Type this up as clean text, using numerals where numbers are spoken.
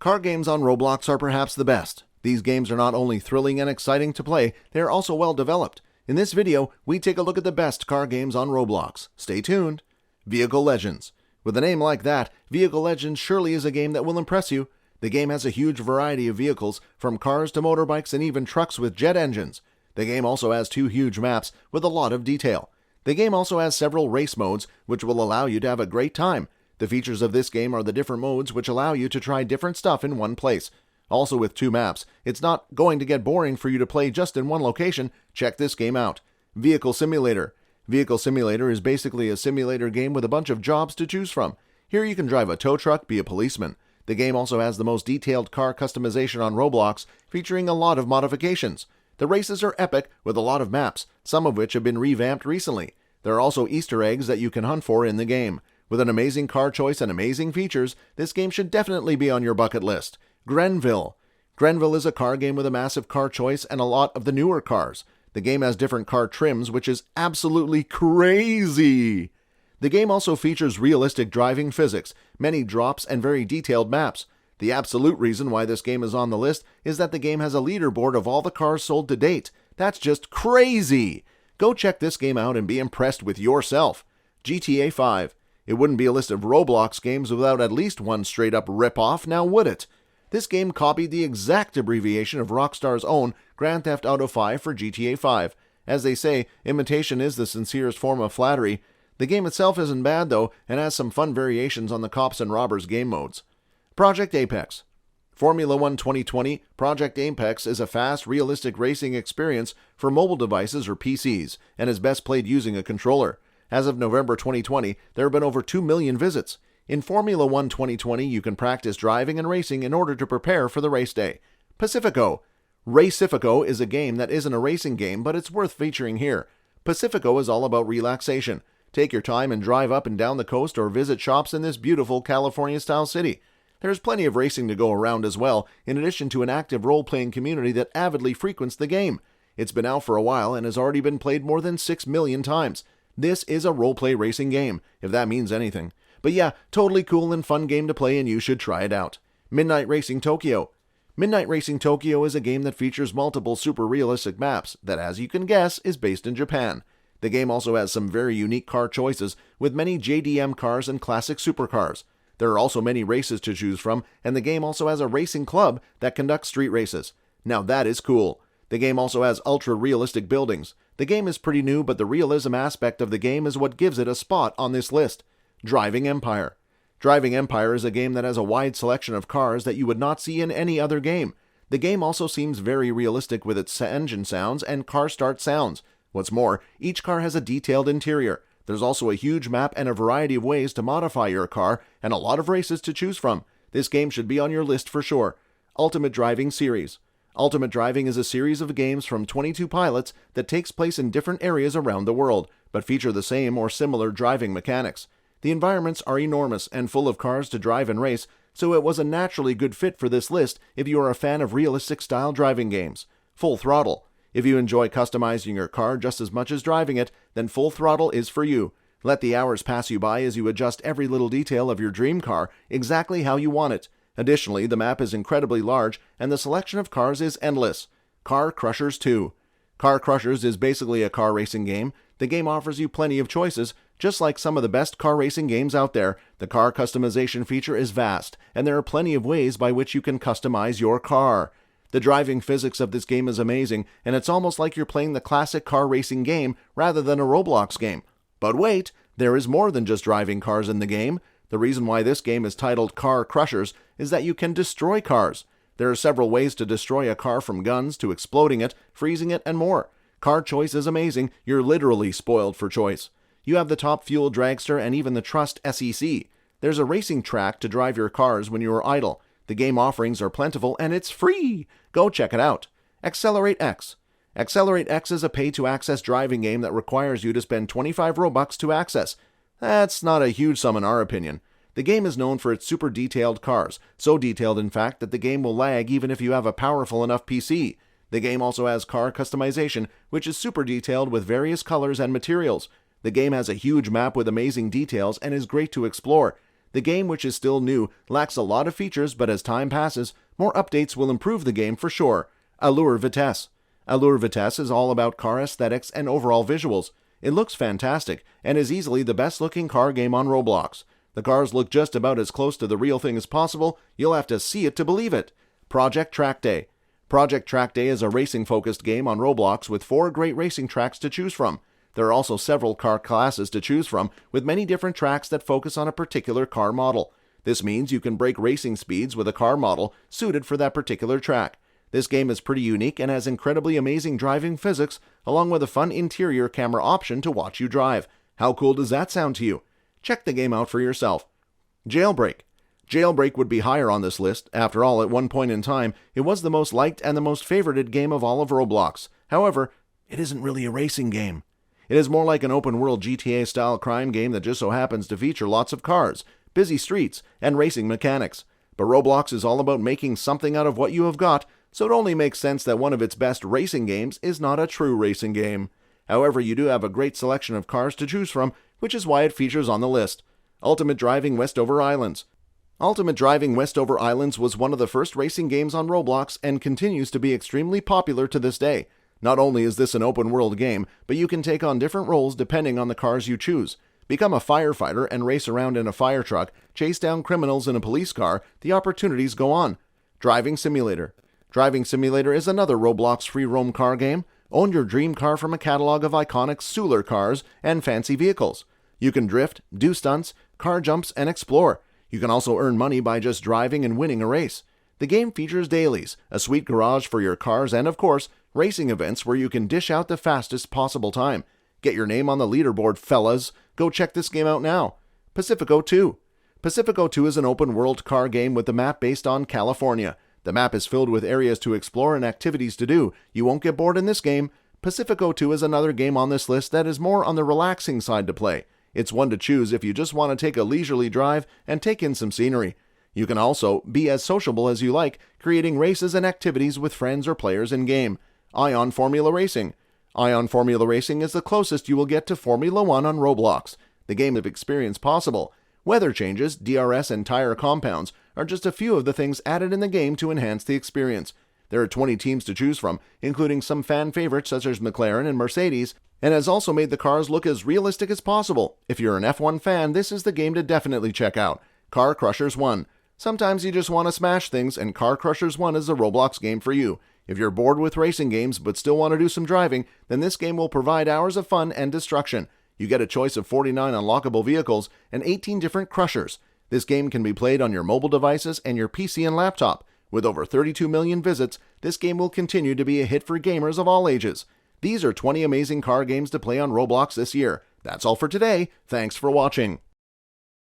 Car games on Roblox are perhaps the best. These games are not only thrilling and exciting to play, they are also well developed. In this video, we take a look at the best car games on Roblox. Stay tuned. Vehicle Legends. With a name like that, Vehicle Legends surely is a game that will impress you. The game has a huge variety of vehicles, from cars to motorbikes and even trucks with jet engines. The game also has 2 huge maps with a lot of detail. The game also has several race modes, which will allow you to have a great time. The features of this game are the different modes which allow you to try different stuff in one place. Also with 2 maps, it's not going to get boring for you to play just in one location. Check this game out. Vehicle Simulator. Vehicle Simulator is basically a simulator game with a bunch of jobs to choose from. Here you can drive a tow truck, be a policeman. The game also has the most detailed car customization on Roblox, featuring a lot of modifications. The races are epic with a lot of maps, some of which have been revamped recently. There are also Easter eggs that you can hunt for in the game. With an amazing car choice and amazing features, this game should definitely be on your bucket list. Grenville. Grenville is a car game with a massive car choice and a lot of the newer cars. The game has different car trims, which is absolutely crazy. The game also features realistic driving physics, many drops, and very detailed maps. The absolute reason why this game is on the list is that the game has a leaderboard of all the cars sold to date. That's just crazy! Go check this game out and be impressed with yourself. GTA 5. It wouldn't be a list of Roblox games without at least one straight-up rip-off, now would it? This game copied the exact abbreviation of Rockstar's own Grand Theft Auto 5 for GTA 5. As they say, imitation is the sincerest form of flattery. The game itself isn't bad though, and has some fun variations on the cops and robbers game modes. Project Apex. Formula 1 2020 Project Apex is a fast, realistic racing experience for mobile devices or PCs, and is best played using a controller. As of November 2020, there have been over 2 million visits. In Formula 1 2020, you can practice driving and racing in order to prepare for the race day. Pacifico. Pacifico is a game that isn't a racing game, but it's worth featuring here. Pacifico is all about relaxation. Take your time and drive up and down the coast or visit shops in this beautiful California-style city. There's plenty of racing to go around as well, in addition to an active role-playing community that avidly frequents the game. It's been out for a while and has already been played more than 6 million times. This is a role-play racing game, if that means anything. But yeah, totally cool and fun game to play, and you should try it out. Midnight Racing Tokyo. Midnight Racing Tokyo is a game that features multiple super realistic maps that, as you can guess, is based in Japan. The game also has some very unique car choices, with many JDM cars and classic supercars. There are also many races to choose from, and the game also has a racing club that conducts street races. Now that is cool. The game also has ultra-realistic buildings. The game is pretty new, but the realism aspect of the game is what gives it a spot on this list. Driving Empire. Driving Empire is a game that has a wide selection of cars that you would not see in any other game. The game also seems very realistic with its engine sounds and car start sounds. What's more, each car has a detailed interior. There's also a huge map and a variety of ways to modify your car, and a lot of races to choose from. This game should be on your list for sure. Ultimate Driving Series. Ultimate Driving is a series of games from 22 pilots that takes place in different areas around the world, but feature the same or similar driving mechanics. The environments are enormous and full of cars to drive and race, so it was a naturally good fit for this list if you are a fan of realistic-style driving games. Full Throttle. If you enjoy customizing your car just as much as driving it, then Full Throttle is for you. Let the hours pass you by as you adjust every little detail of your dream car exactly how you want it. Additionally, the map is incredibly large, and the selection of cars is endless. Car Crushers 2. Car Crushers is basically a car racing game. The game offers you plenty of choices. Just like some of the best car racing games out there, the car customization feature is vast, and there are plenty of ways by which you can customize your car. The driving physics of this game is amazing, and it's almost like you're playing the classic car racing game rather than a Roblox game. But wait, there is more than just driving cars in the game. The reason why this game is titled Car Crushers is that you can destroy cars. There are several ways to destroy a car, from guns to exploding it, freezing it, and more. Car choice is amazing. You're literally spoiled for choice. You have the Top Fuel Dragster and even the Trust SEC. There's a racing track to drive your cars when you are idle. The game offerings are plentiful and it's free. Go check it out. Accelerate X. Accelerate X is a pay-to-access driving game that requires you to spend 25 Robux to access. That's not a huge sum in our opinion. The game is known for its super detailed cars, so detailed in fact that the game will lag even if you have a powerful enough PC. The game also has car customization, which is super detailed with various colors and materials. The game has a huge map with amazing details and is great to explore. The game, which is still new, lacks a lot of features, but as time passes, more updates will improve the game for sure. Allure Vitesse. Allure Vitesse is all about car aesthetics and overall visuals. It looks fantastic, and is easily the best looking car game on Roblox. The cars look just about as close to the real thing as possible. You'll have to see it to believe it. Project Track Day. Project Track Day is a racing-focused game on Roblox with 4 great racing tracks to choose from. There are also several car classes to choose from, with many different tracks that focus on a particular car model. This means you can break racing speeds with a car model suited for that particular track. This game is pretty unique and has incredibly amazing driving physics, along with a fun interior camera option to watch you drive. How cool does that sound to you? Check the game out for yourself. Jailbreak. Jailbreak would be higher on this list. After all, at one point in time, it was the most liked and the most favorited game of all of Roblox. However, it isn't really a racing game. It is more like an open-world GTA-style crime game that just so happens to feature lots of cars, busy streets, and racing mechanics. But Roblox is all about making something out of what you have got, so it only makes sense that one of its best racing games is not a true racing game. However, you do have a great selection of cars to choose from, which is why it features on the list. Ultimate Driving Westover Islands. Ultimate Driving Westover Islands was one of the first racing games on Roblox and continues to be extremely popular to this day. Not only is this an open-world game, but you can take on different roles depending on the cars you choose. Become a firefighter and race around in a fire truck, chase down criminals in a police car, the opportunities go on. Driving Simulator. Driving Simulator is another Roblox free-roam car game. Own your dream car from a catalog of iconic Solar cars and fancy vehicles. You can drift, do stunts, car jumps, and explore. You can also earn money by just driving and winning a race. The game features dailies, a sweet garage for your cars, and of course, racing events where you can dish out the fastest possible time. Get your name on the leaderboard, fellas. Go check this game out now. Pacifico II. Pacifico II is an open-world car game with the map based on California. The map is filled with areas to explore and activities to do. You won't get bored in this game. Pacifico II is another game on this list that is more on the relaxing side to play. It's one to choose if you just want to take a leisurely drive and take in some scenery. You can also be as sociable as you like, creating races and activities with friends or players in-game. Ion Formula Racing. Ion Formula Racing is the closest you will get to Formula 1 on Roblox, the game of experience possible. Weather changes, DRS, and tire compounds are just a few of the things added in the game to enhance the experience. There are 20 teams to choose from, including some fan favorites such as McLaren and Mercedes, and has also made the cars look as realistic as possible. If you're an F1 fan, this is the game to definitely check out. Car Crushers 1. Sometimes you just want to smash things, and Car Crushers 1 is the Roblox game for you. If you're bored with racing games but still want to do some driving, then this game will provide hours of fun and destruction. You get a choice of 49 unlockable vehicles and 18 different crushers. This game can be played on your mobile devices and your PC and laptop. With over 32 million visits, this game will continue to be a hit for gamers of all ages. These are 20 amazing car games to play on Roblox this year. That's all for today. Thanks for watching.